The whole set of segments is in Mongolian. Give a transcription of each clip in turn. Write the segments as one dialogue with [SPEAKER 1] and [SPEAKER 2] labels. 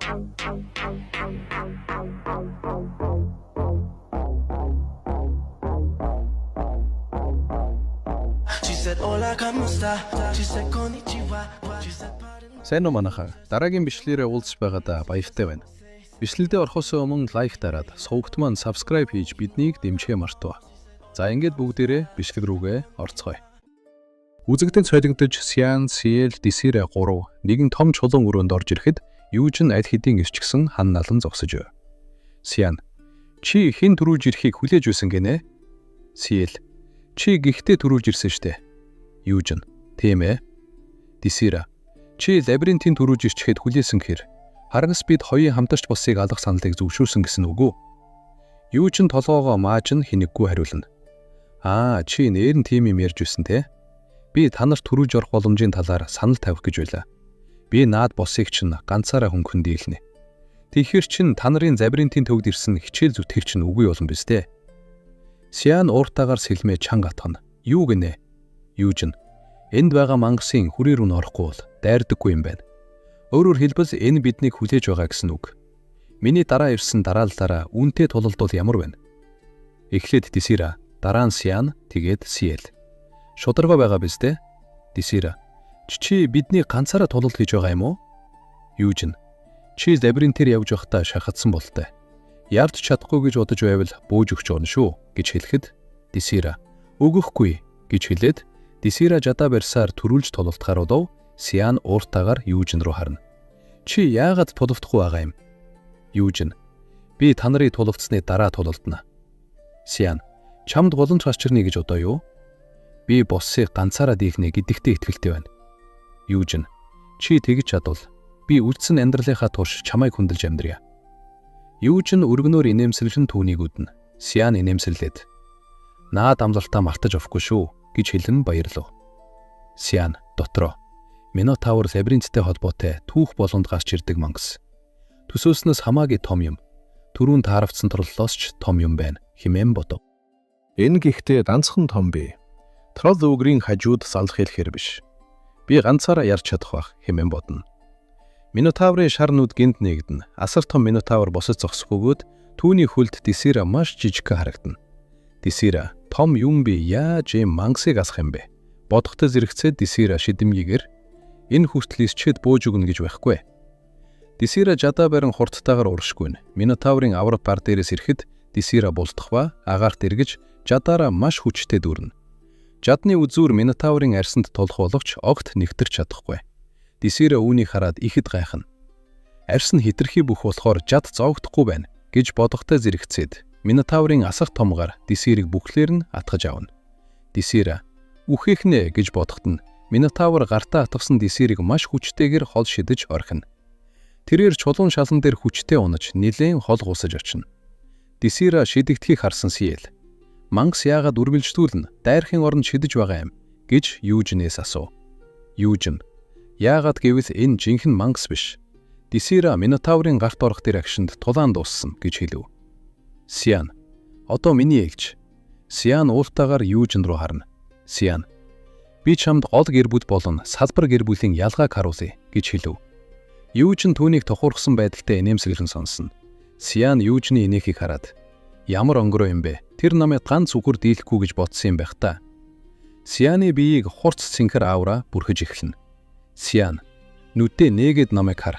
[SPEAKER 1] Сайн уу манайхаа. Дараагийн бичлэгээрээ уулзж байгаадаа баяртай байна. Бичлэгдээ орохоос өмнө лайк дараад, сувагт маань subscribe хийж биднийг дэмжихээ мартав. За ингээд бүгдээрээ бичлэг рүүгээ орцгоё. Үзэгдэн цолигдож Сиан, Сиэл, Дисирэ 3 нэгэн том чулуун өрөөнд орж ирэхэд Юужин аль хэдийн ирчихсэн хан налан зогсож байв. Сиан: "Чи хэн төрүүлж ирэхийг хүлээж байсан гинэ?" Сиэл: "Чи гихтээ төрүүлж ирсэн штэ." Юужин: "Тийм ээ." Дисирэ: "Чи лабиринтын төрүүлж ирчихэд хүлээсэн хэр харгас бид хоёрын хамтарч босыг алах саналыг зөвшөөрсөн гэсэн үг үү?" Юужин толгоогоо мааж нь хинэггүй хариулна. Чи нээр нь тийм юм ярьж байсан те. Би танарт төрүүлж орох боломжийн талаар санал тавих гэж байлаа. Би наад босыг чинь ганцаараа хөнгөн дийлнэ. Тэгэхээр чин та нарын лабиринтын төвд ирсэн хичээл зүтгэр чинь үгүй болон биз дээ. Сиан ууртаагаар сэлмээ чанга атгана. "Юу гинэ?" Юужин: "Энд байгаа мангасын хүрээ рүү орохгүй бол дайрдаггүй юм байна. Өөрөөр хэлбэл энэ биднийг хүлээж байгаа гэсэн үг. Миний дараа ирсэн дараалалаараа үнтэй тулалдвал ямар байна?" Эхлээд Дисирэ, дараа нь Сиан, тэгээд Сиэл. "Шударга байгаа биз дээ?" Дисирэ: Чи бидний ганцаараа тулал хийж байгаа юм уу?" Юужин: "Чи лабиринтээр явж байхдаа шахагдсан болтой. Ярд чадахгүй гэж бодож байвал бууж өгч орно шүү" гэж хэлэхэд Дисирэ: "Өгөхгүй" гэж хэлээд Дисирэ жадаа барьсаар төрүүлж тулалдахаар удав Сиан ууртаагаар Юужин руу харна. "Чи яагаад тулалдахгүй байгаа юм?" Юужин: "Би та нарыг тулалдсны дараа тулалдана." Сиан: "Чамд боломж гарч ирнэ гэж одоо юу?" "Би боссыг ганцаараа дийлнэ гэдэгтээ итгэлтэй байна." Юужин: "Чи тэгж чадвал би үлдсэн амьдралынхаа турш чамайг хүндэлж амьдрья." Юужин өргөнөөр инээмсэглэн түүнийг үднэ. Сиан инээмсэглээд: "Наад амлалтаа мартаж авахгүй шүү" гэж хэлэн баярлав. Сиан дотроо: "Минотавр лабиринттэй холбоотой түүх болгонд гарч ирдэг мангас. Төсөөснөөс хамаагүй том юм. Түрүүн тааравцсан турлалоос ч том юм байна" хэмээн бодов. Энэ гихтээ ганцхан том бий. Трол өвгрийн хажууд салах хэлэхэр биш. Би ганцаараа ярьж чадах байх хэмээн бодно. Минотаврын шар нүд гинт нэгдэн. Асар том Минотавр босож зогсохгүйгээд түүний хөлд Дисирэ маш жижигхэн харагдана. Дисирэ: "Том юм би яаж ийм мангасыг асах юм бэ?" Бодохтой зэрэгцээд Дисирэ шидэмгийгээр: "Энэ хүртэл исчээд бууж өгнө гэж байхгүй." Дисирэ жадаа барин хурдтайгаар уршгүй. Минотаврын авраг гар дээрээс ирэхэд Дисирэ булдах ба агаарт эргэж жадаараа маш хүчтэй дүүрнэ. Жадны үзүүр Минотаврын арьсанд тулах боловч огт нэгтэрч чадахгүй. Дисирэ үүнийг хараад ихэд гайхна. Арьс нь хитрхи бүх болохоор жад зоогдохгүй байна гэж бодохтой зэрэгцээд Минотаврын асах томгаар Дисирийг бүхлээр нь атгаж авна. Дисирэ: "Үхэхнэ" гэж бодоход нь Минотавр гартаа атгасан Дисирийг маш хүчтэйгээр хол шидэж орхино. Тэрээр чулуун шалан дээр хүчтэй унаж нилээн хол гусаж очино. Дисирэ шидэгдэхийг харсан Сиэл: "Мангас яагаад үргэлжлүүлнэ? Дайрахын оронд шидэж байгаа юм" гэж Юужинээс асуув. Юужин: "Яагаад гэвэл энэ жинхэнэ мангас биш. Дисирэ Минотаврын гарт орох дээр агшинд тулаан дууссан" гэж хэлв. Сиан: "Одоо миний ээлж." Сиан уултаагаар Юужин руу харна. Сиан: "Би чамд гол гэр бүл болон салбар гэр бүлийн ялгааг харуулъя" гэж хэлв. Юужин түүнийг тохуурхсан байдалтай инээмсэглэн сонсно. Сиан Юужины инээхийг хараад: "Ямар өнгөрөө юм бэ? Тэр намайг ганц үгээр дийлэхгүй гэж бодсон юм байх та." Сианы биеийг хурц цэнхэр аавра бүрхэж эхэлнэ. Сиан: "Нүдээ нээгээд намайг хар."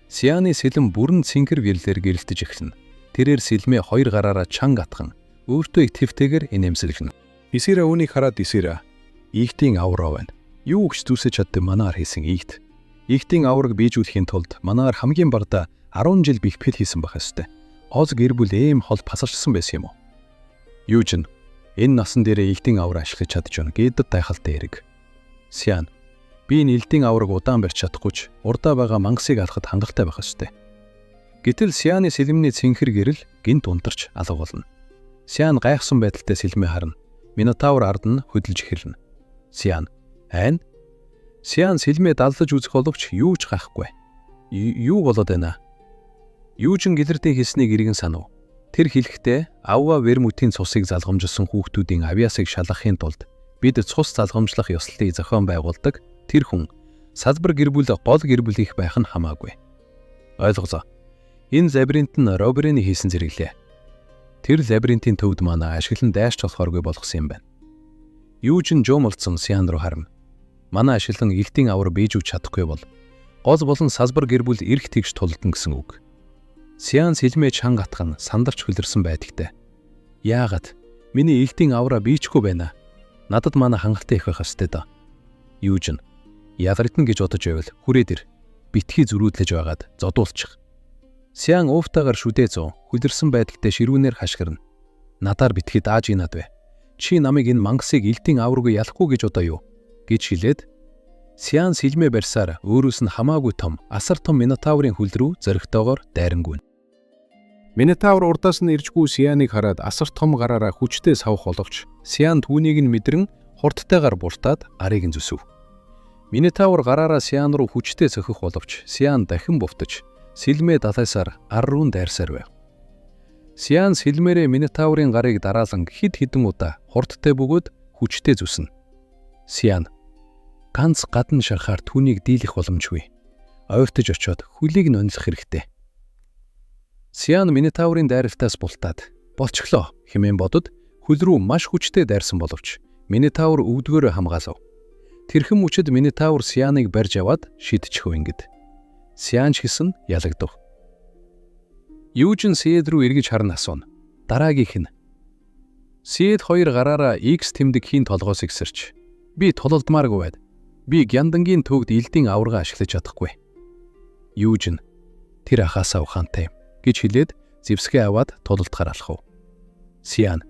[SPEAKER 1] Сианы сэлэм бүрэн цэнхэр гэрлэлээр гэрэлтэж эхэлнэ. Тэрээр сэлмээ хоёр гараараа чанга атган өөртөө итгэвтэйгээр инээмсэглэнэ. Дисирэ үүнийг хараад Дисирэ: "Ийхтийн авраа байна. Юу гэж зүсэж чаддаг манаар хийсэн ийхт. Ийхтийн авраг биежүүлэхийн тулд манаар хамгийн бардаа 10 жил бэлтгэл хийсэн байх ёстой. Оз гэр бүл эм хол пасарчсан байсан юм уу?" Юужин: "Энэ насан дээрээ ийхтийн авраг ашиглаж чадчихна гэдэг тайхалтай хэрэг." Сиан: "Би энэ элдийн авраг удаан барьж чадахгүй ч урдаа байгаа мангасыг алахад хангалттай байх ёстой." Гэтэл Сианы сэлмний цэнхэр гэрэл гинт унтарч алга болно. Сиан гайхсан байдалтай сэлмээ харна. Минотавр ард нь хөдөлж эхэлнэ. Сиан: "Айн?" Сиан сэлмээ даллаж үзэх боловч юу ч гайхгүй. Юу болоод байна? Юужин гэлэрдээ хэлснийг иргэн санав. Тэр хэлэхдээ авва вермутийн цусыг залгамжилсан хүүхдүүдийн авьяасыг шалгахын тулд бид цус залгамжлах ёслолыг зохион байгуулдаг тэр хүн салбар гэр бүл гол гэр бүл их байх нь хамаагүй. Ойлголоо. Энэ лабиринт нь Роберийн хийсэн зэрэглээ. Тэр лабиринтийн төвд манай ашиглан дайрч болохооргүй болгосон юм байна. Юужин жуумалцсан Сиан руу харна. Манай ашиглан ихтийн авар бийж өгч чадахгүй бол гол болон салбар гэр бүл эрх тэгш тулдан гэсэн үг. Сиан сэлмээ чанга атган сандарч хөлөрсөн байдагтай. Яагаад миний ихтийн авраа бийчихгүй байна? Надад манай хангалттай их байх ёстой доо. Юужин ядаритна гэж бодож байвал хүрээд ир. Битгий зөрүүдлэж байгаад зодуулчих. Сиан ууфтайгаар шүдээ зөө хөлөрсөн байдагтай ширүүнээр хашгирна. Надаар битгий дааж инад бай. Чи намайг энэ мангасыг элтийн аваргүй ялахгүй гэж одоо юу? Гэж хэлээд Сиан сэлмээ барьсаар өөрөөс нь хамаагүй том асар том Минотаврын хөл рүү зөрөгтэйгээр дайрангүйн. Минотавр урдаас нь иржгүй Сианыг хараад асар том гараараа хүчтэй савх боловч Сиан түүнийг нь мэдрэн хурдтайгаар буртаад арыг нь зүсв. Минотавр гараараа Сиан руу хүчтэй цохих боловч Сиан дахин бувтаж сэлмээ далайсаар ар руу дайрсаар байв. Сиан сэлмээрээ Минотаврын гарыг дараалан хэд хэдэн удаа хурдтай бөгөөд хүчтэй зүснэ. Сиан ганц гадна шарахаар түүнийг дийлэх боломжгүй. Ойртож очиод хөлийг нь онцлох хэрэгтэй. Сиан Минотаврын дайралтаас бултаад болчихлоо хэмээн бодод хөл рүү маш хүчтэй дайрсан боловч Минотавр өвдгөөрөө хамгаалав. Тэрхэн мөчөд Минотавр Сианыг барьж аваад шидчихв ингэд. Сиан ч гэсэн ялагдав. Юужин Сиэд рүү эргэж харна асууна. Дараагийнх нь. Сиэд хоёр гараараа X тэмдэг хийн толгоос игсэрч. Би тулалдмааргүй байд. Би гяндангийн төгд элдийн аварга ашиглаж чадахгүй. Юужин тэр ахаасаа ухаантай гэж хэлээд зэвсгээ аваад тулалдахаар алхав. Сиан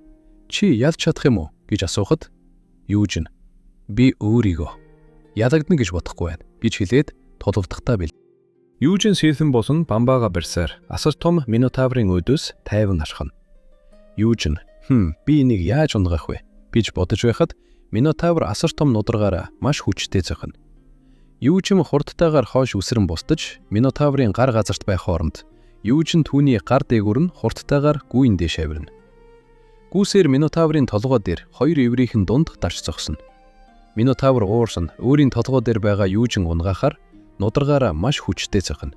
[SPEAKER 1] чи ялж чадах юм уу гэж асуухад Юужин би өөрийгөө ялагдана гэж бодохгүй байна гэж хэлээд тулалдахдаа бил. Юужин Сиэдэн болон бамбаага барьсаар асар том Минотаврын өдөөс тайван ашхна. Юужин би энийг яаж унгах вэ гэж бодож байхад Минотавр асар том нударгаараа маш хүчтэй зохино. Юужин хурдтайгаар хойш үсрэн бустаж Минотаврын гар газарт байх хооронд Юужин түүний гар дээгүүр нь хурдтайгаар гүйн дэш авирна. Гүүсээр Минотаврын толгой дээр хоёр эврийнхэн дунд дарч зогсно. Минотавр уурсан өөрийн толгой дээр байгаа Юужин унгахаар нударгаараа маш хүчтэй зохино.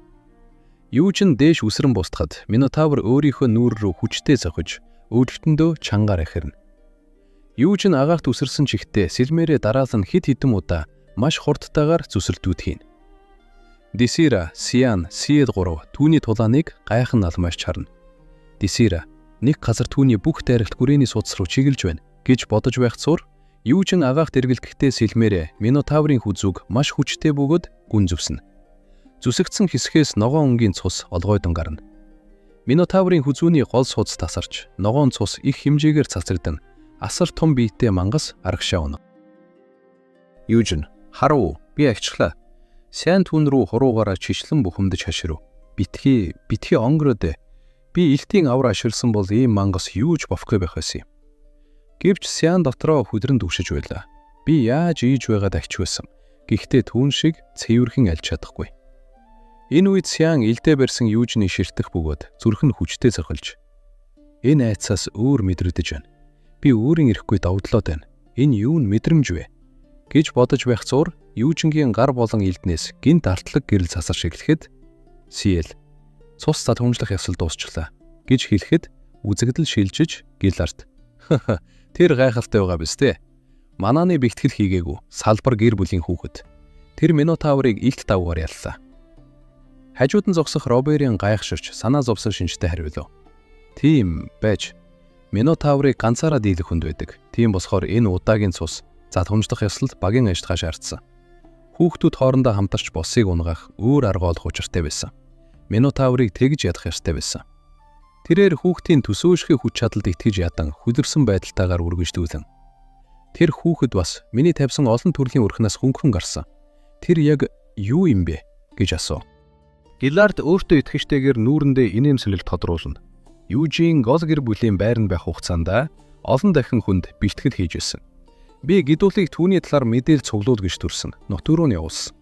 [SPEAKER 1] Юужин дээш үсрэн бустахад Минотавр өөрийнхөө нүүр рүү хүчтэй зохиж өвдөлтөндөө чангаар ахирна. Юужин агаарт үсэрсэн чихтэй сэлмээрээ дараалан хэд хэдэн удаа маш хурдтайгаар зүсэлтүүд хийн. Дисира, Сиан, Сиэд 3 түүний тулааныг гайхан алмааш харна. Дисира нэг газар түүний бүх дайралт хүрээний судас руу чиглэж байна гэж бодож байх цуур Юужин агаарт эргэлдэхдээ сэлмээрээ Минотаврын хүзүүг маш хүчтэй бөгөөд гүн зүвснэ. Зүсэгдсэн хэсгээс ногоон өнгийн цус олгойдон гарна. Минотаврын хүзүүний гол судас тасарч ногоон цус их хэмжээгээр цацрагдан асар том биетэй мангас арагшаа унав. Юужин харав би агчлаа. Сайн түн рүү хуруугаараа чишлэн бухимдаж хаширв. Битгий онгороод би элтийн авар ашигласан бол ийм мангас юуж бовхгүй байх байсан юм. Гэвч Сиан дотроо хүдрэн дүүшиж байлаа. Би яаж ийж байгаад агч байсан. Гэхдээ түүн шиг цэвэрхэн альж чадахгүй. Энэ үед Сиан элдээ барьсан Юужины ширтэх бөгөөд зүрх нь хүчтэй зохилж. Энэ айцаас өөр мэдрэгдэж байна. Би өөрийн ирэхгүй давдлоод байна. Энэ юу нь мэдрэмж вэ? Гэж бодож байх зуур Юужингийн гар болон элднээс гинт артлаг гэрэл засарч эхлэхэд Сиэл цус задхумжлах явсал дуусчлаа гэж хэлэхэд үзэгдэл шилжиж гэл арт. Тэр гайхалтай байгаа биз дээ. Манааны бэлтгэл хийгээгүй салбар гэр бүлийн хүүхэд. Тэр Минотаврыг илт давгаар яллаа. Хажууд нь зогсох Роберийн гайхширч санаа зовсон шинжтэй хариулв. Тийм байж Минотаврыг ганцаараа дийлэх хүнд байдаг. Тийм болохоор энэ удаагийн цус задхумжлах ёслол багийн ажтгаш ардсан. Хүүхдүүд хоорондоо хамтарч боссыг унгах өөр арга олох учиртай байсан. Минотаврыг тэгж ядах ёстой байсан. Тэрээр хүүхдийн төсөөлшгүй хүч чадалд итгэж ядан хүлэрсэн байдалтайгаар үргэлжлүүлэн. Тэр хүүхэд бас миний тавьсан олон төрлийн өрхнөөс хөнгөн гарсан. Тэр яг юу юм бэ гэж асуув. Гилард өөртөө итгэжтэйгээр нүүрэндээ инээмсэглэл тодруулна. Юужин гол гэр бүлийн байранд байх хугацаанд олон дахин хүнд бэлтгэл хийж байсан. Би гидүүлийг түүний талаар мэдээлэл цуглуул гэж төрсөн. Нутг руу нь явуулсан.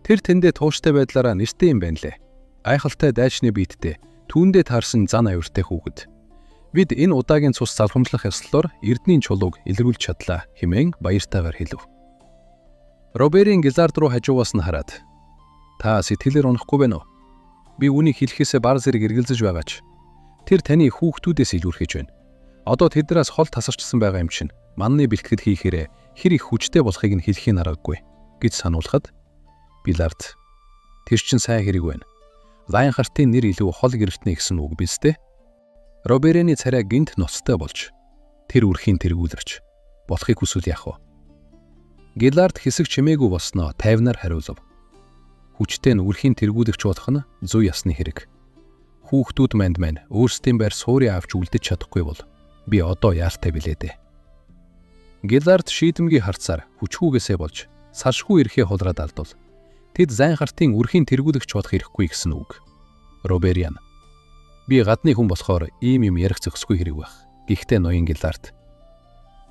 [SPEAKER 1] Тэр тэндээ тууштай байдлаараа нэртэй юм байна лээ. Айхалтай дайчны биеттэй түүндээ таарсан зан авиртай хүүхэд. Бид энэ удаагийн цус залхамжлах ёслолоор эрдний чулууг илрүүлж чадлаа хэмээн баяртайгаар хэлв. Роберийн Гилард руу хажуугаас нь хараад та сэтгэлээр унахгүй байна уу? Би үүнийг хэлэхээсээ бар зэрэг эргэлзэж байгаач. Тэр таны хүүхдүүдээс илүүрхэж байна. Одоо тэднээс хол тасарчсан байгаа юм чинь. Манны бэлтгэд хийхээрээ хэр их хүчтэй болохыг нь хэлхийн аргагүй гэж сануулхад Билард тэр чинь сайн хэрэг байна. Лайнхартын нэр илүү хол гэрэлтнэ гэсэн үг биз дээ. Роберины царай гинт ноцтой болж тэр үрхийн тэргүүлэрч болохыг хүсвэл яах вэ? Гилард хэсэг чимээгүй болсноо тайвнаар хариулв. Хүчтэй нь үрхийн тэргүүлэгч болох нь зүй ясны хэрэг. Хүүхдүүд маань өөрсдийн байр суурь авч үлдэж чадахгүй бол би одоо яартай билээ дээ. Гилард шийдэмгий харцаар хүчгүйгээсээ болж салшгүй ирэхээ хулраад алдвал тэд Зайнхартын үрхийн тэргүүлэгч болох ирэхгүй гэсэн үг. Робериан би гадны хүн болохоор ийм юм ярих зохисгүй хэрэг байх. Гэхдээ ноён Гилард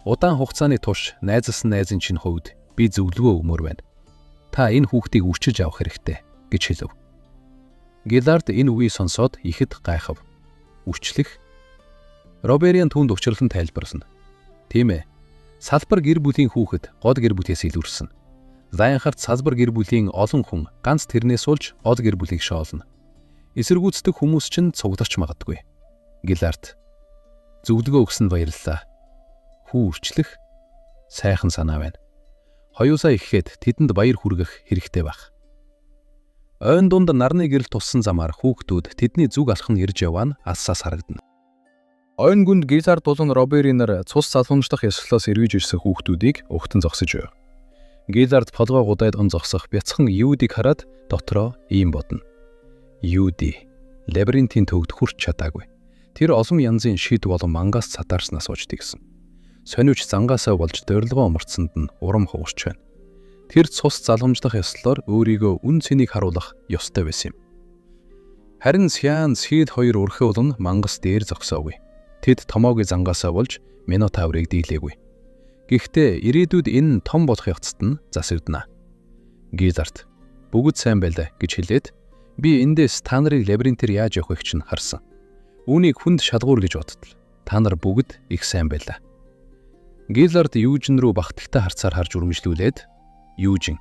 [SPEAKER 1] удаан хугацааны турш найзалсан найзын чинь хувьд би зөвлөгөө өгмөр байна. Та энэ хүүхдийг үрчилж авах хэрэгтэй гэж хэлв. Гилард энэ үгийг сонсоод ихэд гайхав. Үрчлэх? Робериан түүнд учрлан тайлбарлана. Тийм ээ. Салбар гэр бүлийн хүүхэд гол гэр бүлээс илүүрсэн. Зайнхарт салбар гэр бүлийн олон хүн ганц тэрнээс улж гол гэр бүлийг шоолно. Эсэргүүцдэг хүмүүс чинь цугдарч магадгүй. Гилард зөвлөгөө өгсөнд баярлалаа. Хүү үрчлэх? Сайхан санаа байна. Хоёусаа ихэхэд тэдэнд баяр хүргэх хэрэгтэй байх. Ойн дунд нарны гэрэл туссан замаар хүүхдүүд тэдний зүг алхан ирж яваа нь алсаас харагдана. Ойн гүнд Гилард болон Роберинаар цус залхамжлах ёслолоос эргэж ирсэн хүүхдүүдийг угтан зогсож байв. Гилард полгоо гудайд он зогсох бяцхан Юдиг хараад дотроо ийм бодно. Юди лабиринтийн төвд хүрч чадаагүй. Тэр олон янзын шид болон мангаас цатаарснаас ууж тэгсэн. Сониуч зангаасаа болж дөрөлгөө умарцсанд нь урам хугарч байна. Тэр цус залгамжлах ёслолоор өөрийгөө үн цэнийг харуулах ёстой байсан юм. Харин Сян Сид хоёр өрхөө болон мангас дээр зогсоогүй. Тэд томоогийн зангаасаа болж Минотаврыг дийлээгүй. Гэхдээ ирээдүйд энэ том болох явцад нь засагдана. Гилард бүгд сайн байлаа гэж хэлээд би эндээс та нарыг лабиринтээр яаж явах вэ гэж харсан. Үүнийг хүнд шалгуур гэж бодтол. Та нар бүгд их сайн байлаа. Гилард Южин рүү багталтай харцаар харж үрмжлүүлээд Южин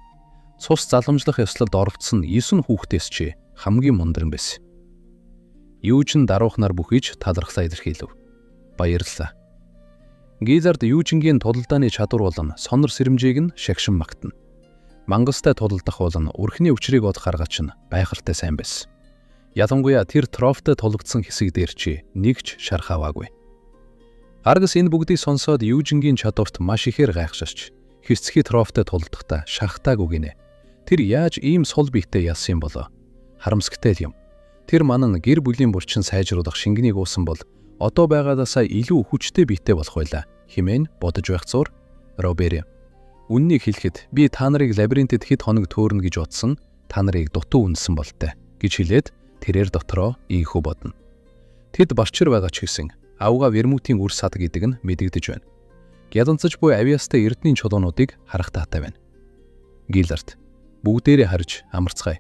[SPEAKER 1] цус залгамжлах ёслолд оролцсон 9 хүүхдээс чи хамгийн мундаг байсан. Южин даруухнаар бүхийж талархлаа илэрхийлв. Баярлалаа. Гилард Южингийн тулалдааны чадвар болон сонор сэрэмжийг нь шагшин магтана. Мангастай тулалдах болон өрхний өчрийг олох аргач нь гайхалтай сайн байсан. Ялангуяа тэр трофтой тулгдсан хэсэг дээр чи нэгч шарх аваагүй. Аргас энэ бүгдийг сонсоод Южингийн чадварт маш ихээр гайхширч хэрцгий трофтой тулалдахдаа шахтаагүй гинэ. Тэр яаж ийм сул биетэй ялсан юм болоо? Харамсалтай юм. Тэр манан гэр бүлийн булчин сайжруулах шингэнийг уусан бол одоо байгаадасаа илүү хүчтэй биетэй болох байлаа хэмээн бодож байх зур Робери. Үннийг хэлэхэд би та нарыг лабиринтэд хэд хоног төөрнө гэж бодсон, та нарыг дутуу үнсэн болтой гэж хэлээд тэрээр дотроо ийхүү бодно. Тэд барчир байгаа ч гэсэн авга вермутийн үр сад гэдэг нь мэдэгдэж байна. Гяланцаж буй авиастай эрдэнийн чулуунуудыг харах таатай байна. Гилард бүгдээрээ харж амарцгаая.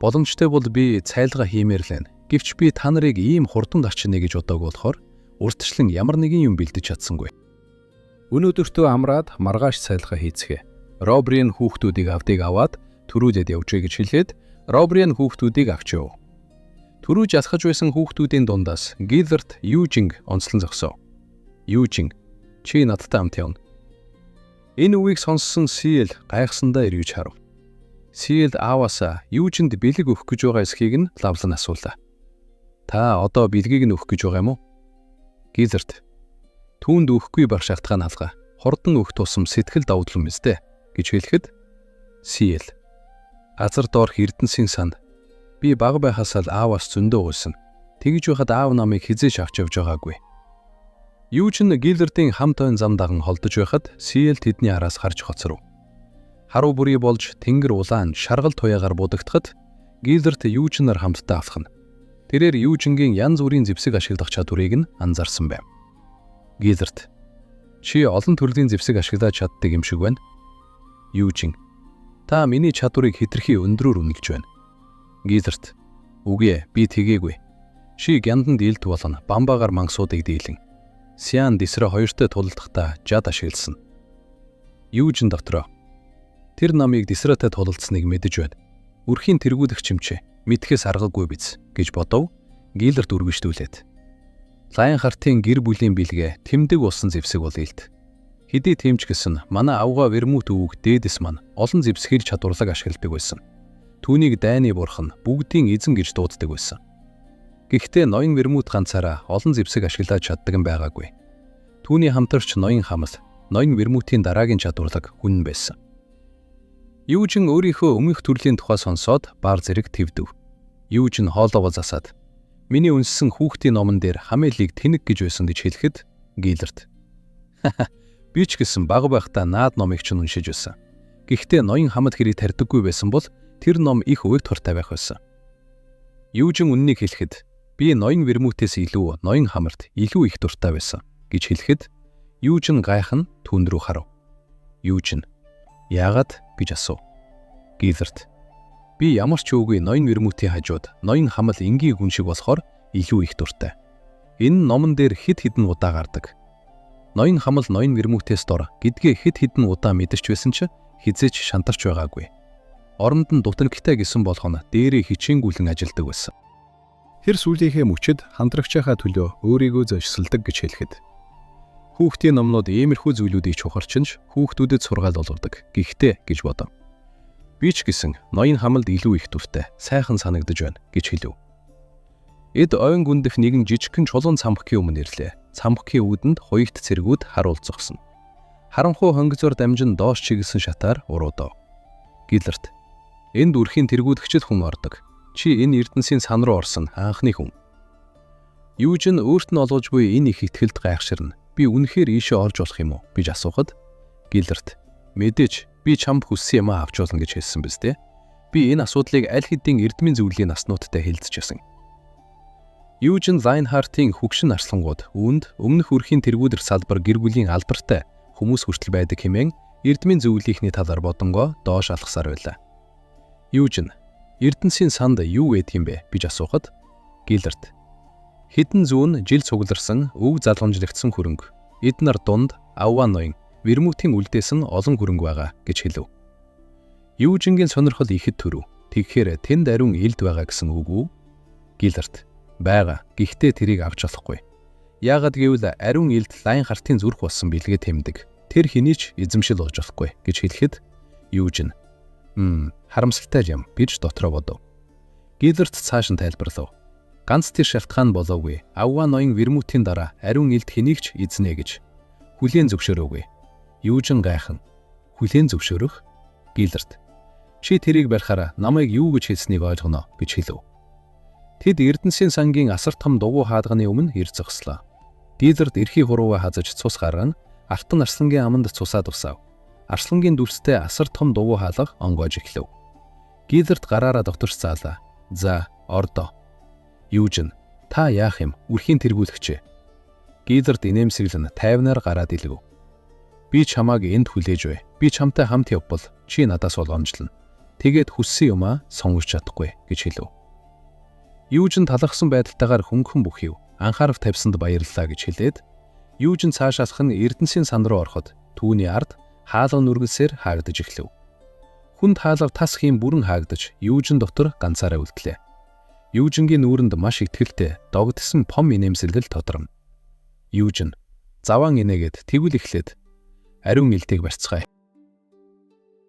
[SPEAKER 1] Боломжтой бол би цайлгаа хиймээр л байна. Гэвч би та нарыг ийм хурдан гарчна гэж бодоагүй болохоор урьдчилан ямар нэгэн юм бэлдэж чадсангүй. Өнөөдөртөө амраад маргааш цайлгаа хийцгээе. Роберин хүүхдүүдийг аваад төрүүлээд явжээ гэж хэлээд Роберин хүүхдүүдийг авч яв. Төрүүж алхаж байсан хүүхдүүдийн дундаас Гилард Южинг онцлон зогсов. Южинг чи надтай хамт явна. Энэ үгийг сонссон Сиэл гайхсандаа эргэж харав. Сиэл ааваасаа Южинд бэлэг өгөх гэж байгаа эсхийг нь лавлан асуулаа. Та одоо бэлгийг нь өгөх гэж байгаа юм уу? Гилард түүнд өгөхгүй бар шалтгаан алгаа. Хурдан өгөх тусам сэтгэл давдлан мэстэй гэж хэлэхэд Сиэл азар доорх эрдэнсийн санд би бага байхасаа л ааваас зөндөө уйсан. Тэгж байхад аав намайг хизээш авч явж байгаагүй. Южин Гилардын хамт ойн зам даган холдож байхад Сиэл тэдний араас харж хоцров. Харуу бүрий болж тэнгэр улаан шаргал туяагаар будагдахад Гилард Южинаар хамтдаа алхана. Тэрээр Южингийн янз бүрийн зэвсэг ашиглах чадварыг нь анзаарсан байв. Гилард чи олон төрлийн зэвсэг ашиглаж чаддаг юм шиг байна. Южин та миний чадварыг хэтэрхий өндрөөр үнэлж байна. Гилард үгүй би тэгээгүй. Ши гянданд илд болон бамбагаар мангасуудыг дийлэн. Сян дисрэ хоёртой тулалдахдаа жад ашигласан. Южин дотроо тэр намыг дисрэтэй тулалдсныг мэдэж байна. Үрхийн тэргүүлэгч юм чи. Мэдхээс аргагүй биз гэж бодов Гиллерт үргэлжлүүлээд. Лайнхартын гэр бүлийн бэлгээ тэмдэг болсон зэвсэг бол илт. Хэдий тэмч гэсэн манай авгаа вермут өвөг дээдэс маань олон зэвсгэр чадварлаг ашигладаг байсан. Түүнийг дайны бурхан бүгдийн эзэн гэж дууддаг байсан. Гэхдээ ноён вермут ганцаараа олон зэвсэг ашиглаж чаддаг нь байгаагүй. Түүний хамтарч ноён хамал, ноён вермутийн дараагийн чадварлаг хүн байсан. Юужин өөрийнхөө өмнөх төрлийн тухай сонсоод бар зэрэг твдэв. Юужин хоолоогоо засаад миний үнссэн хүүхдийн номон дээр хамээлыг тэнэг гэж байсан гэж хэлэхэд Гиллерт би ч гэсэн бага байхдаа наад номыг ч уншиж байсан. Гэхдээ ноён хамад хэрэг тарьдаггүй байсан бол тэр ном их уйд хортой байх байсан. Юужин үннийг хэлэхэд би ноён вермутээс илүү ноён хамарт илүү их дуртай байсан гэж хэлэхэд Юужин гайхан түүн рүү харав. Юужин яагаад гэж асуув. Гиллерт би ямар ч үгүй ноён вермутийн хажууд ноён хамал энгийн хүн шиг болохоор илүү их дуртай. Энэ номон дээр хэд хэдэн удаа гардаг. Ноён хамал ноён вермутээс дор гэдгээ хэд хэдэн удаа мэдэрч байсан ч хизээч шантарч байгаагүй. Оронд нь дутангтай гэсэн болгоно дээрээ хичээнгүйлэн ажилдаг байсан. Тэр сүүлийнхээ мөчөд хамтрагчийнхаа төлөө өөрийгөө зочилсолдог гэж хэлэхэд хүүхдийн номнууд иймэрхүү зүйлүүдийг чухарчинж хүүхдүүдэд сургаал болгодог. Гэхдээ гэж бодов. Би ч гэсэн ноён хамалд илүү их дуртай, сайхан санагдаж байна гэж хэлв. Эд ойн гүндэх нэгэн жижигхэн чулуун цамхгийн өмнө ирлээ. Цамхгийн үүдэнд хоёрт цэргүүд харуулцгсан. Харанхуй хонгицоор дамжин доош чиглэсэн шатаар уруудав. Гиллерт энд үрхийн тэргүүдгчд хүн ордог. Чи энэ эрдэнсийн сан руу орсон анхны хүн. Юужин өөрт нь олгож буй энэ их ихтгэлд гайхширна. Би үнэхээр ийшээ орж болох юм уу гэж асуухад Гиллерт мэдээж би чамд хүссэн юм авч болно гэж хэлсэн биз дээ. Би энэ асуудлыг аль хэдийн эрдмийн зөвлөлийн наснуудтай хэлцчихсэн. Юужин Лайнхартын хөгшин арслангууд үүнд өмнөх үрхийн тэргүүдэр салбар гэр бүлийн алдартай хүмүүс хүртэл байдаг хэмээн эрдмийн зөвлөлийнхний талаар бодонгоо доош алхасаар байлаа. Юужин эрдэнсийн санд юу байдаг юм бэ гэж асуухад Гиллерт хэдэн зүүн жил цугларсан өв залгамжлагдсан хөрөнгө эднэр дунд аваа ноён вермутийн үлдээс нь олон хөрөнгө байгаа гэж хэлв. Юужингийн сонирхол ихэд төрөв. Тэгэхээр тэнд ариун элд байгаа гэсэн үг үү? Гиллерт байгаа. Гэхдээ тэрийг авч болохгүй. Яагад гэвэл ариун элд Лайнхартын зүрх болсон бэлгээ тэмдэг. Тэр хэний ч эзэмшил болж болохгүй гэж хэлэхэд Юужин харамсалтай юм гэж дотроо бодов. Гиллерт цааш нь тайлбарлав. Ганц тэр шалтгаан болоогүй. Аваа ноён вермутийн дараа ариун элд хэнийг ч эзнэ гэж хүлээн зөвшөөрөөгүй. Юужин гайхан. Хүлээн зөвшөөрөх? Гиллерт чи тэрийг барихаараа намайг юу гэж хэлснийг ойлгоно гэж хэлв. Тэд эрдэнсийн сангийн асар том дугуй хаалганы өмнө ирж зогслоо. Гиллерт эрхий хуруугаа хазаж цус гаргана алтан арслангийн аманд цусаад усав. Арслангийн дүрстэй асар том дугуй хаалга онгойж эхлэв. Гиллерт гараараа доторч заалаа. За, ордоо. Юужин та яах юм? Үрхийн тэргүүлэгч. Гиллерт инээмсэглэн тайвнаар гараад илгэв. Би чамааг энд хүлээж бай. Би чамтай хамт явбал чи надаас болгоомжлно. Тэгээд хүссэн юмаа сонгож чадахгүй гэж хэлв. Юужин талархсан байдалтайгаар хөнгөн бүхийв. Анхаарал тавьсанд баярлалаа гэж хэлээд Юужин цаашаасх нь эрдэнсийн сан руу ороход түүний ард хаалга нүргэлсээр хаагдаж эхлэв. Хүнд хаалга тас хийм бүрэн хаагдаж Юужин дотор ганцаараа үлдлээ. Юужингийн нүүрэнд маш ихтгэлтэй догдсон пом инээмсэглэл тодорно. Юужин заваан инээгээд тэгвэл эхлээд ариун элдийг барьцгаая.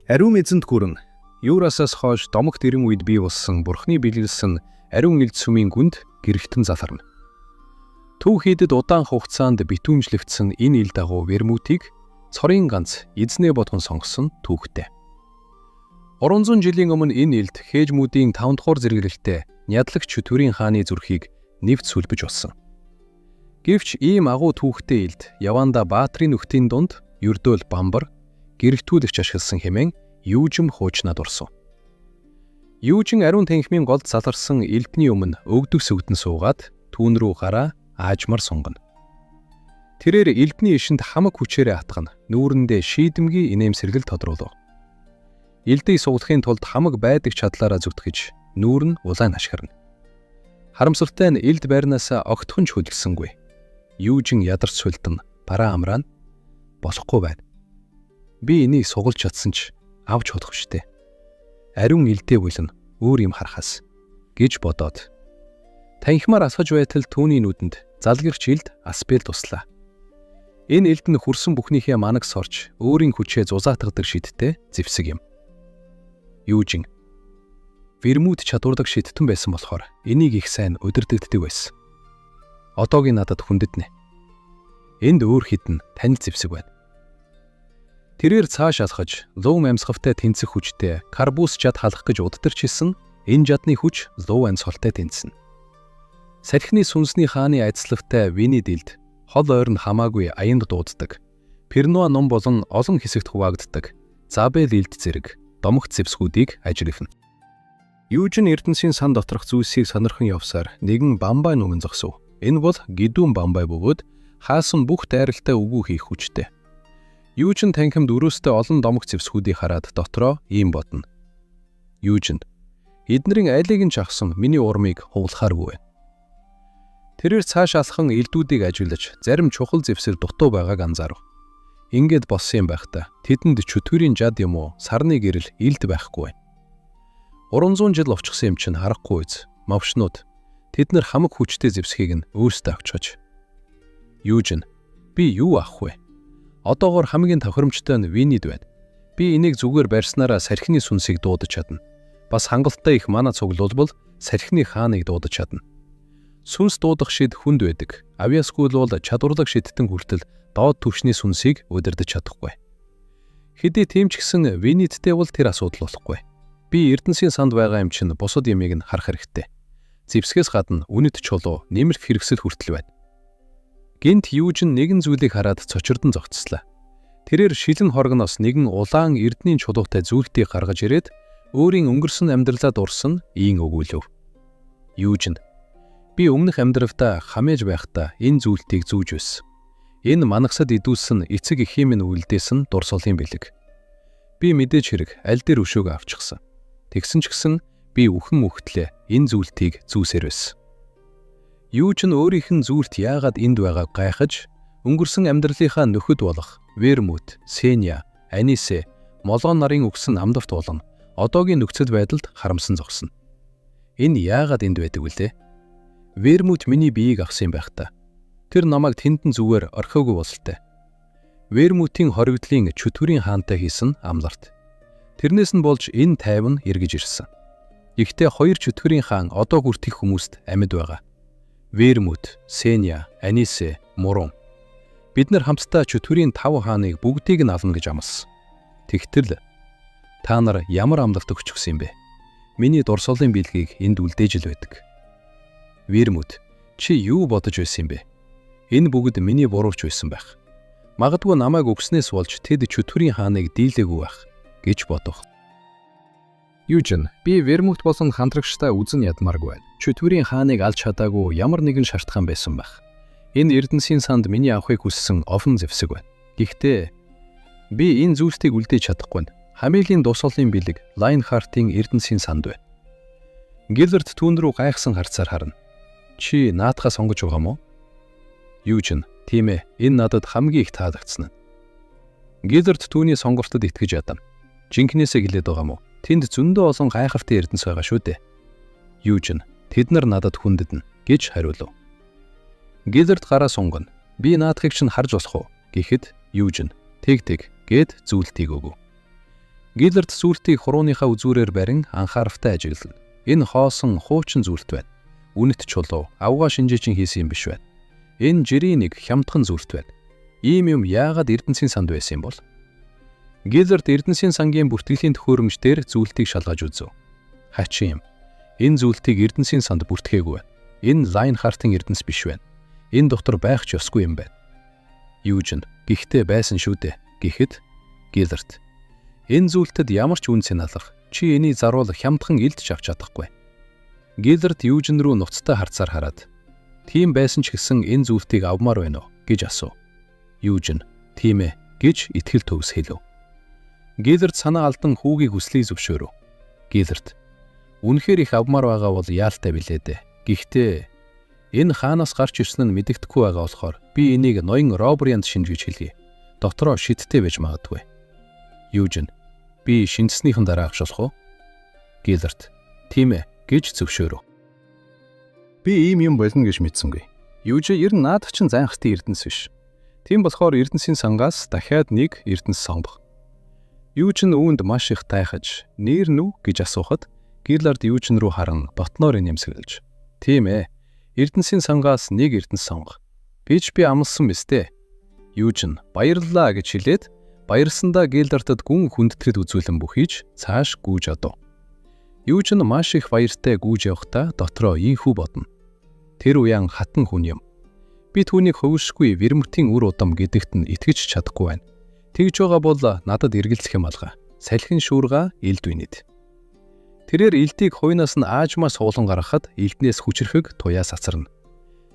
[SPEAKER 1] Ариун эзэнт гүрэн Юурасаас хойш домогт ирэн үед бий болсон бурхны бэлгэлсэн ариун элд сүмийн гүнд гэрэгтэн заларна. Төв хийдэд удаан хугацаанд битүүмжлэгдсэн энэ ил дагуу вермутийг цорын ганц эзнээ бодгон сонгосон түүхтэй. 300 жилийн өмнө энэ элд хээжмүүдийн 5 дугаар зэрэглэлтэй Нядлагч Төрийн хааны зүрхийг нэвт сүлбэж болсон. Гэвч ийм агуу түүхтэй элд Яванда баатрын нөхдийн дунд ердөөл бамбар гэрэгтүүлэгч ашигласан хэмээн Юужин хуучнаад урсав. Юужин ариун танхимын голд заларсан элдний өмнө өгдөг сүгдэн суугаад түүн рүү гараа аажмар сунгана. Тэрээр элдний ишинд хамаг хүчээрээ атгана нүүрэндээ шийдэмгий инээмсэглэл тодруулав. Элдийг суглахын тулд хамаг байдаг чадлаараа зүтгэж нүүр нь улаан ашгарна. Харамсалтай нь элд байрнаас огтхон ч хөлгсөнгүй. Юужин ядарч сүлдэн бараа амраана болохгүй байна. Би энийг сугалж чадсан ч авч чадах штэ. Ариун элдээ бүлэн өөр юм харахаас гэж бодоод. Танхимаар асгаж байтал түүний нүдэнд залгирч илд аспел туслаа. Энэ илд нь хүрсэн бүхнийхээ манагс орж өөрийн хүчээ зузаатгадаг шидтэй зэвсэг юм. Юужин вермут чадвардаг шидтэн байсан болохоор энийг их сайн удирдагддаг байсан. Одоогийн надад хүндэднэ. Энд өөр хідэн танил зэвсэг байна. Тэрээр цааш алхаж луун амьсгалтай тэнцэх хүчтэй карбус жад халах гэж удтарчилсан энэ жадны хүч луун амьсгалтай тэнцэнэ. Сархины сүнсний хааны айцлагтай вини дилд хол ойрон хамаагүй аянд дууддаг. Пернуа ном болон олон хэсэгт хуваагддаг. Забел илд зэрэг домогт зэвсгүүдийг ажиглавна. Юужин Эрдэнсийн сан доторх зүйлсийг сонирхон явсаар нэгэн бамбай нүгэн зогсов. Энэ бол гидүүн бамбай бөгөөд хаасан бүх дайралтай үгүй хийх хүчтэй. Юужин танхимд өрөөстэй олон домогт зэвсгүүдийг хараад дотроо ийм бодно. Юужин эднэрийн айлыг нь жагсан миний урмыг хувлахааргүй байна. Тэрээр цааш алхан элдүүдийг ажиглаж зарим чухал зэвсэг дутуу байгааг анзаарав. Ингээд болсон юм байхдаа тэдэнд чөтгөрийн жад юм уу сарны гэрэл илд байхгүй байна. 300 жил овчихсан юм чинь харахгүй үз. Мавшнууд тэд нар хамаг хүчтэй зэвсгийг нь өөрсдөө авчиж. Юужин би юу авах вэ? Одоогоор хамгийн тохиромжтой нь винид байна. Би энийг зүгээр барьснараа сархины сүнсийг дуудаж чадна. Бас хангалттай их мана цуглуулбал сархины хааныг дуудаж чадна. Сүнс дуудах шид хүнд байдаг. Авьяасгүй бол чадварлаг шидтэн хүртэл доод түвшний сүнсийг удирдах чадахгүй. Хэдий тийм ч гэсэн винидтэй бол тэр асуудал болохгүй. Би Эрдэнсийн санд байгаа юм чинь бусад ямыг нь харах хэрэгтэй. Зэвсгээс гадна үнэт чулуу нэмэрх хэрэгсэл хүртэл байна. Гинт Юужин нэгэн зүйлийг хараад цочирдон зогцслаа. Тэрээр шилэн хоргоноос нэгэн улаан эрдний чулуутай зүйлтийг гаргаж ирээд өөрийн өнгөрсөн амьдралаа дурсан ийн өгүүлв. Юужин би өмнөх амьдралдаа хамээж байхдаа энэ зүйлтийг зүүж байсан. Энэ манагсад идүүлсэн эцэг эхийн минь үлдээсэн дурсгалын бэлэг. Би мэдээж хэрэг аль дээр өшөөгөө авчихсан. Тэгсэн ч гэсэн би үхэн үхтлээ энэ зүйлтийг зүүсээр байсан. Юужин өөрийнх нь зүйлт яагаад энд байгааг гайхаж өнгөрсөн амьдралынхаа нөхөд болох Вермут, Сеня, Анисе, молгон нарын өгсөн амдавт болон одоогийн нөхцөл байдалд харамсан зогсно. Энэ яагаад энд байдаг вүлээ? Вермут миний биеийг авсан юм байх та. Тэр намайг тэндэн зүгээр орхиогүй бололтой. Вермутийн хоригдлын чөтгөрийн хаантай хийсэн амларт. Тэрнээс нь болж энэ тайван эргэж ирсэн. Ихтэй хоёр чөтгөрийн хаан одоо хүртэх хүмүүст амьд байгаа. Вермут, Сеня, Анисе, Мурун. Бид нар хамтдаа чөтгөрийн 5 хааныг бүгдийг нь ална гэж амласан. Тэгтэл та нар ямар амлалт өгчихсөн юм бэ? Миний дурсгалын билгийг энд үлдээж л байдаг. Вермут, чи юу бодож байсан юм бэ? Энэ бүгд миний бурууч байсан байх. Магадгүй намайг өгснээс болж тэд чөтгөрийн хааныг дийлээгүй байх гэж бодох. Юужин, би Вермут болон хамтрагчтай үзэн ядмааргүй байна. Чөтгөрийн хааныг алж чадаагүй ямар нэгэн шалтгаан байсан байх. Энэ Эрдэнсийн санд миний авахыг хүссэн овон зэвсэг байна. Гэхдээ би энэ зүйлсийг үлдээж чадахгүй. Хамилийн дусгалын бэлэг Лайнхартын Эрдэнсийн санд байна. Гиллерт түүн рүү гайхсан харцаар харна. Чи наадхаа сонгож байгаа мó? Юужин, тийм ээ, энэ надад хамгийн их таалагдсан. Гиллерт түүний сонгортод итгэж ядам. Жинкнээсээ гэлээд байгаа мó? Тэнд зөндөө олон гайхалтай эрдэнэс байгаа шүү дээ. Юужин, тэд нар надад хүндэднэ гэж хариулв. Гиллерт гараа сунгана. Би наадхыг чинь харж болох уу? Гэхэд Юужин, тэг гээд зүйлтийг өгөв. Гиллерт зүйлтийг хурууныхаа үзүүрээр барин анхааравтай ажиглана. Энэ хоосон хуучин зүйлт байна. Үнэт чулуу, авгаа шинжээчин хийсэн юм биш байна. Энэ жирийн нэг хямдхан зүйлт байна. Ийм юм яагаад Эрдэнсийн санд байсан юм бол? Гиллерт Эрдэнсийн сангийн бүртгэлийн төхөөрөмж дээр зүйлтийг шалгаж үзв. Хачин юм. Энэ зүйлтийг Эрдэнсийн санд бүртгээгүй байна. Энэ Лайнхартын эрдэнэс биш байна. Энэ дотор байх ч ёсгүй юм байна. Юужин, гэхдээ байсан шүү дээ. Гэхэд Гиллерт, энэ зүйлтэд ямар ч үнц алах. Чи энийг заруул хямдхан илдж авч чадахгүй. Гиллерт Юужин рүү нуцтай харцаар хараад, тийм байсан ч гэсэн энэ зүйлтийг авмаар байна уу гэж асуув. Юужин, тийм ээ гэж итгэл төвс хэлв. Гиллерт санаа алдан хүүгийг хүслийг зөвшөөрөв. Гиллерт, үнэхээр их авмаар байгаа бол яалтай билээ дээ. Гэхдээ энэ хаанаас гарч ирсэн нь мэдэгдэхгүй байгаа болохоор би энийг ноён Робрианд шинжиж хэлье. Дотроо шидтэй байж магадгүй. Юужин, би шинжснийхэн дараа агш болох уу? Гиллерт, тийм ээ, гэж зөвшөөрөв. Би ийм юм болно гэж мэдсэнгүй. Юужи ер нь наад чинь зайхтын эрдэнэс биш. Тийм болохоор эрдэнсийн сангаас дахиад нэг эрдэнэс сонгох. Юучин үүнд маш их тайхаж, "Нэр нү?" гэж асуухад Гиллард Юучин руу харан дотноор нэмсгэлж, "Тийм ээ. Эрдэнсийн сангаас нэг эрдэнэс сонгох. Би амлсан биз дээ." Юучин "Баярлалаа" гэж хэлээд баярлсандаа Гиллардад гүн хүндэтгэл үзүүлэн бүхийж цааш гүйж одов. Юучин маш их баяртай гүйж явахдаа дотроо ийхүү бодно. Тэр уян хатан хүн юм. Би түүнийг хөвшгүй вэрмэтийн үр удам гэдэгт нь итгэж чадахгүй байна. Тэгж байгаа бол надад эргэлзэх юм алга. Салхин шуурга илд үнэд. Тэрээр илдийг хуйнаас нь аажмаа суулан гаргахад илднээс хүчрэхэг туяа сацарна.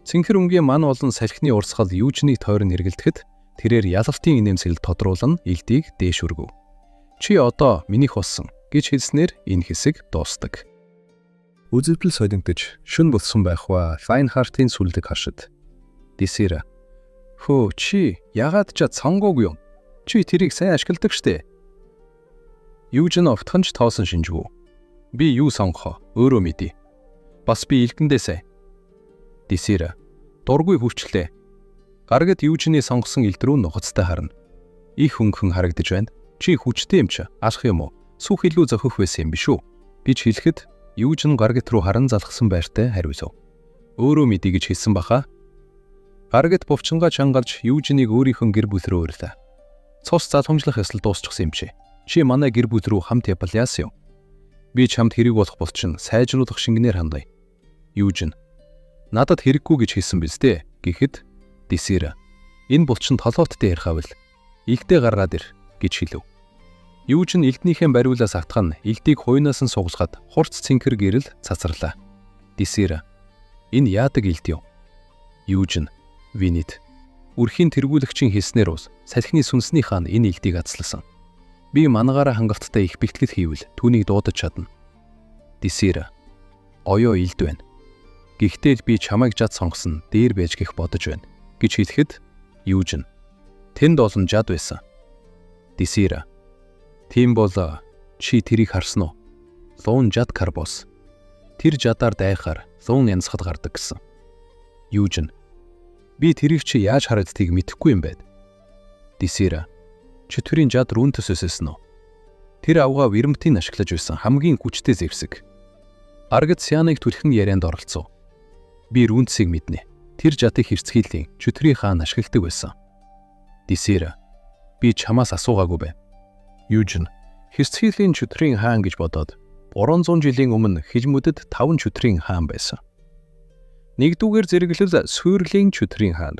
[SPEAKER 1] Цэнхэр өнгийн ман олон салхины урсгал Юужнийг тойрон эргэлдэхэд тэрээр ялалтын инээмсэглэл тодруулан илдийг дээш өргөв. "Чи одоо минийх болсон" гэж хэлснээр энэ хэсэг дуустдаг. Үзэгдэл солигдож шүн болсон байх ба Файнхартын сүлдэг харшид. Дисира: "Хөө чи ягаад ч цангууг юм? Чи тэрийг сайн ашигладаг штэ." Юужин огтхонч тоосон шинжгүй. "Би юу сонгохоо өөрөө мэдээ. Бас би илгэндээ сай." Дисира: "Дургүй хүчлээ." Гарагт Юужины сонгосон илд рүү нухацтай харна. Их хөнгөн харагдаж байна. "Чи хүчтэй юм ч алах юм уу? Сүх илүү зохих байсан юм биш үү?" гэж хэлэхэд Юужин гарагт руу харан залхсан байртай хариулв. "Өөрөө мэдээ" гэж хэлсэн баха. Гарагт бовчингаа чангалж Юужиныг өөрийнхөө гэр бүл рүү урлаа. "Цус залхамжлах ёслол дуусчихсан юм чи. Чи манай гэр бүл рүү хамт явбал яасан юм? Би чамд хэрэг болох болчин сайжруулах шингэнээр хандая." Юужин: "Надад хэрэггүй гэж хэлсэн биз дээ" гэхэд Дисира: "Энэ булчин толгооттой ярихавал илдээ гаргаад ир" гэж хэлв. Юужин илднийхэн бариулаас автхан илдийг хуйнаас нь сугалгаад хурц цэнхэр гэрэл цацарлаа. Дисира: "Энэ яадаг илд юм?" Юужин: "Винит. Үрхийн тэргүүлэгчийн хэлснээр ус салхины сүнснийхаа энэ илдийг азласан. Би манагаараа хангалттай их бэлтгэл хийвэл түүнийг дуудаж чадна." Дисира: "Оёо илд байна. Гэхдээ би чамайг жад сонгосон дээр байж гэх бодож байна" гэж хэлэхэд Юужин: "Тэнд олон жад байсан." Дисира: "Тийм бол чи тэрийг харсан уу? Луун жад карбос. Тэр жадаар дайхаар луун янзахад гардаг гэсэн." Юужин: "Би тэрийг чи яаж харагдтыг мэдэхгүй юм байд." Дисира: "Чөтгөрийн жад рүүнтэс өсөсөн үү? Тэр авгаа вэрмтийн ашиглаж байсан хамгийн хүчтэй зэвсэг. Аргад Сианыг түлхэн ярианд оролцов. Би рүүнтсийг мэднэ. Тэр жадыг хэрцгийлэн чөтгөрийн хаан ашигладаг байсан." Дисира: "Би чамаас асуугаагүй бай." Юужин: "Хэрцгийлэн чөтгөрийн хаан гэж бодоод 300 жилийн өмнө хилмүдэд 5 чөтгөрийн хаан байсан. Нэгдүгээр зэрэглэл Сүйрлийн чөтгөрийн хаан,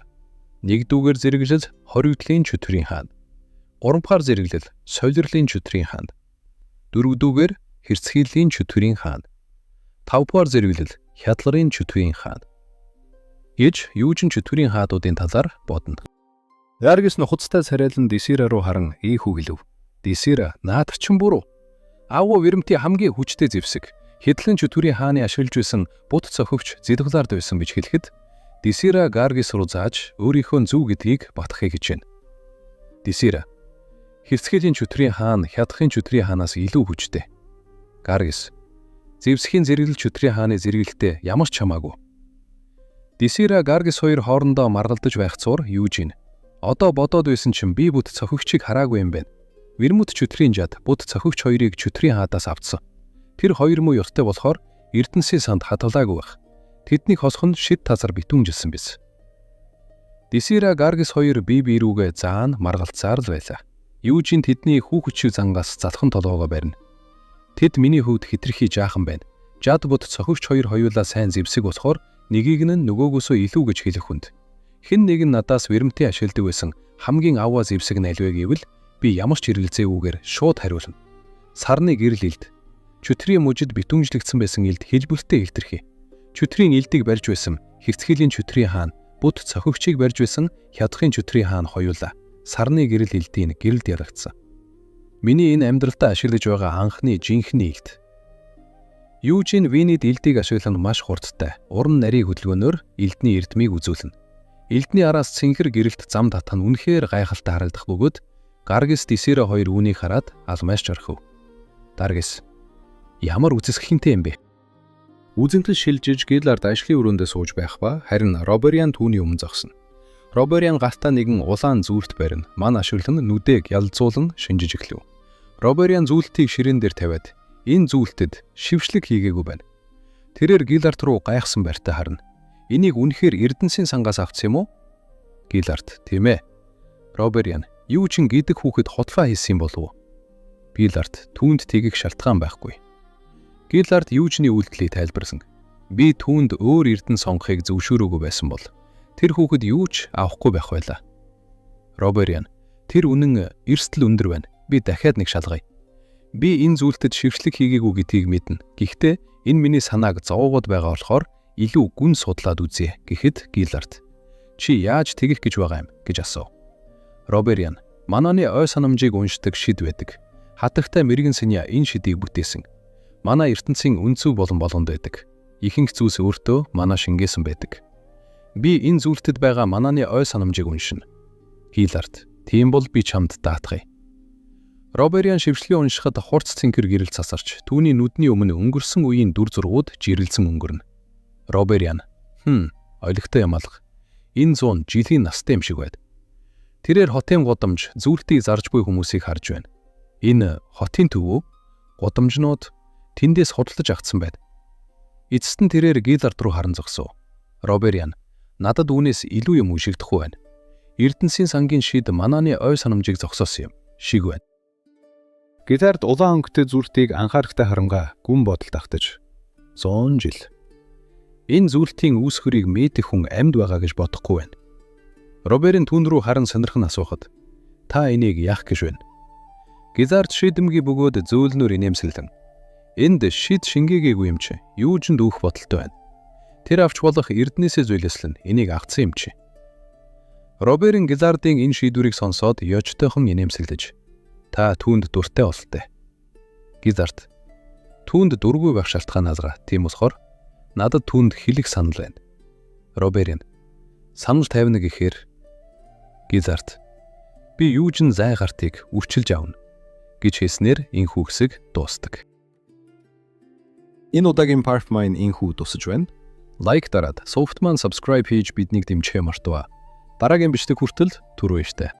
[SPEAKER 1] нэгдүгээр зэрэглэл Хоригдлын чөтгөрийн хаан, гуравдугаар зэрэглэл Солирлын чөтгөрийн хаан, дөрөвдүгээр Хэрцгийллийн чөтгөрийн хаан, тавдугаар зэрэглэл Хядларын чөтгөрийн хаан гэж Юужин чөтгөрийн хаадуудын талаар бодно. Гаргис нухацтай царайлан Дисира руу харан ийхүү хэлв. "Дисира, наад чин буруу. Аавуу вэрмтийн хамгийн хүчтэй зэвсэг Хядлын чөтгөрийн хааны ашиглаж байсан бут цохивч Зэдглард байсан гэж хэлэхэд Дисира Гаргис руу зааж өөрийнхөө зөв гэдгийг батахыг хичээнэ. Дисира: "Хэрцгийллийн чөтгөрийн хаан Хядахын чөтгөрийн хаанаас илүү хүчтэй." Гаргис: "Зэвсгийн зэрэглэл чөтгөрийн хааны зэрэглэлтэй ямар ч хамаагүй." Дисира Гаргис хоёр хоорондоо маргалдаж байх цуур Юужин: "Одоо бодоод байсан чинь би бут цохигчийг хараагүй юм байна. Вэрмүт чөтгөрийн жад бут цохигч хоёрыг чөтгөрийн хаадаас авцсан. Тэр хоёр муу ёстой болохоор Эрдэнэсийн санд хатгалаагүй байх. Тэднийг хосох нь шид тазар битүүнжилсэн биз." Дисира Гаргис хоёр бие биерүүгээ заан маргалцаар л байлаа. Юужин тэдний хүүхэд шиг зангаас залхан толгоогоо барина. "Тэд миний хувьд хитрхи жаахан байна. Жад бут цохигч хоёр хоёулаа сайн зэвсэг болохоор нэгийг нь нөгөөгөөсөө илүү гэж хэлэх хүнд. Хэн нэг нь надаас вэрмтийн ашигладаг байсан хамгийн аваа зэвсэг нь альвэ гэвэл би ямар ч хэрэгэлзээгүйгээр шууд хариулна. Сарны гэрэл илд, чөтгөрийн мужид битүүнжлэгдсэн байсан илд хэлбэртэй илтэрхий. Чөтгөрийн илдийг барьж байсан Хэрцгийллийн чөтгөрийн хаан, бут цохигчийг барьж байсан Хядахын чөтгөрийн хаан хоёулаа сарны гэрэл илдийн гэрэлд ярагдсан. Миний энэ амьдралтаа ашиглаж байгаа анхны жинхэнэ илд." Юужин Винид илдийг ашиглах нь маш хурдтай. Уран нарийн хөдөлгөөнөөр илдний эрдмийг үзүүлнэ. Илдний араас цэнхэр гэрэлт зам татах нь үнэхээр гайхалтай харагдах бөгөөд Гаргис Дисира хоёр үүнийг хараад алмайж орхив. Гаргис: "Ямар үзэсгэлэнтэй юм бэ? Үзэнтэл шилжиж Гиллард ажлын өрөөндөө сууж байх ба харин Робериан түүний өмнө зогсоно. Робериан гартаа нэгэн улаан зүрт барина. Ман ашиглан нүдэг ялзуулан шинжиж эхлэв. Робериан зүлтийг ширээн дээр тавиад энэ зүлтэд шившлэг хийгээгүй байна. Тэрээр Гиллард руу гайхсан байртай харна. Энийг үнэхээр Эрдэнсийн сангаас авсан юм уу? Гиллард: тийм ээ. Робериан: юу ч гидэх хүүхэд хотлоо хийсэн болов уу? Гиллард: түүнд тэгэх шалтгаан байхгүй. Гиллард юужны үйлдэлийг тайлбарсан. Би түүнд өөр эрдэн сонгохыг зөвшөөрөөгүй байсан бол тэр хүүхэд юу ч авахгүй байх байлаа. Робериан: тэр үнэн эрсдэл өндөр байна. Би дахиад нэг шалгая. Би энэ зүйлтэд шившлэг хийгээгүй гэдгийг мэднэ. Гэхдээ энэ миний санааг зовоогод байгаа болохоор илүү гүн судлаад үзье гэхэд Гиллард: чи яаж тэгэх гэж байгаа юм гэж асуув. Робериан: Мананы ой санамжийг уншдаг шид байдаг. Хатагтай мэрэгэн синя энэ шидийг бүтээсэн. Манай ертөнцийн үнцүү болгонд байдаг. Ихэнх зүйлс өөртөө манай шингээсэн байдаг. Би энэ зүйлтэд байгаа мананы ой санамжийг уншина. Гиллард: тийм бол би чамд даатгая. Робериан шившлэгийг уншихад хурц цэнхэр гэрэл цасарч түүний нүдний өмнө өнгөрсөн үеийн дүр зургууд жирэлзэн өнгөрнө. Робериан: Ойлгохтой юм алга. Энэ 100 жилийн настай юм шиг байд. Тэрээр хотын гудамж зүртийг зарж буй хүмүүсийг харж байна. Энэ хотын төв үү? Гудамжнууд тэндээс худалдаж авцсан байд. Эцэст нь тэрээр Гиллард руу харан зогсов. Робериан: надад үүнээс илүү юм үшигдэхгүй байна. Эрдэнсийн сангийн шид мананы ой санамжийг зогсоосон юм шиг байна. Гиллард улаан өнгөтэй зүртийг анхаарахтай харангаа гүн бодолд автаж 100 жил. Энэ зүртийн үүсгэрийг мэдэх хүн амьд байгаа гэж бодохгүй байна. Роберин түүн рүү харан сонирхон асуухад та энийг яах гэж байна? Гиллард шидэмгийн бөгөөд зөөлнөр инээмсэлэн энд шид шингээгээгүй юм чи юу ч дүүх бодолтой байна. Тэр авч болох эрдэнэсээ зөөлөслөн энийг авцсан юм чи. Роберин Гиллардын энэ шийдвэрийг сонсоод ёжтойхон инээмсэлдэж та түүнд дуртай болтой. Гиллард: түүнд дургүй байх шалтгаан азгаа. Тийм болохоор надад түүнд хэлэх санал байна. Роберин: санал тавина гэхээр Гиллард: би юу ч зай гартыг үрчилж авна гэж хэлснээр энэхүү хэсэг дуустдаг. Энэ удаагийн Part Mine энэхүү дуусаж байна. Лайк дараад, Softman subscribe хийж биднийг дэмжихээ мартаваа. Дараагийн бичлэг хүртэл түрүү иштэй.